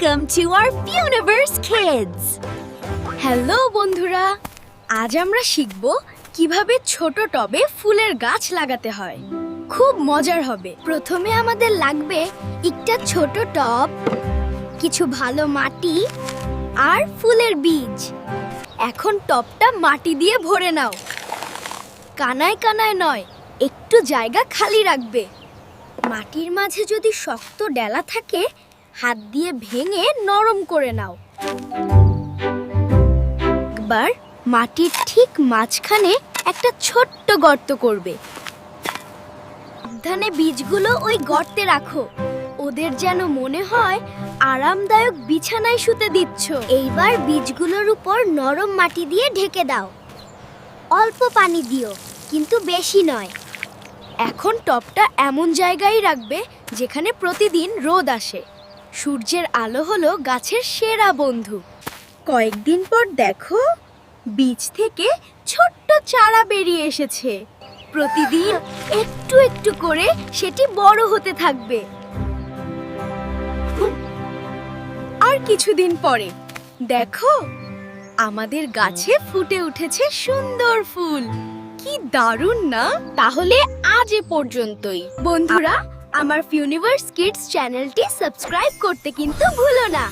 Welcome to our Funiverse Kids! Hello বন্ধুরা, আজ আমরা শিখব কিভাবে ছোট টবে ফুলের গাছ লাগাতে হয়। খুব মজার হবে। প্রথমে আমাদের লাগবে একটা ছোট টব, কিছু ভালো মাটি আর ফুলের বীজ। এখন টবটা মাটি দিয়ে ভরে নাও। কানায় কানায় নয়, একটু জায়গা খালি রাখবে। মাটির মাঝে যদি শক্ত ডেলা থাকে, হাত দিয়ে ভেঙে নরম করে নাও। একবার মাটির ঠিক মাঝখানে একটা ছোট্ট গর্ত করবে। সাবধানে বীজগুলো ওই গর্তে রাখো। ওদের যেন মনে হয় আরামদায়ক বিছানায় শুতে দিচ্ছ। এইবার বীজগুলোর উপর নরম মাটি দিয়ে ঢেকে দাও। অল্প পানি দিও, কিন্তু বেশি নয়। এখন টবটা এমন জায়গায় রাখবে যেখানে প্রতিদিন রোদ আসে। সূর্যের আলো হলো গাছের সেরা বন্ধু। কয়েকদিন পর দেখো, বীজ থেকে ছোট্ট চারা বেরিয়ে এসেছে। প্রতিদিন একটু একটু করে সেটি বড় হতে থাকবে। আর কিছুদিন পরে দেখো, আমাদের গাছে ফুটে উঠেছে সুন্দর ফুল। কি দারুণ না? তাহলে আজ এ পর্যন্তই। বন্ধুরা, আমার ফিউনিভার্স কিডস চ্যানেলটি সাবস্ক্রাইব করতে কিন্তু ভুলো না।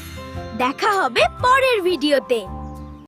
দেখা হবে পরের ভিডিওতে।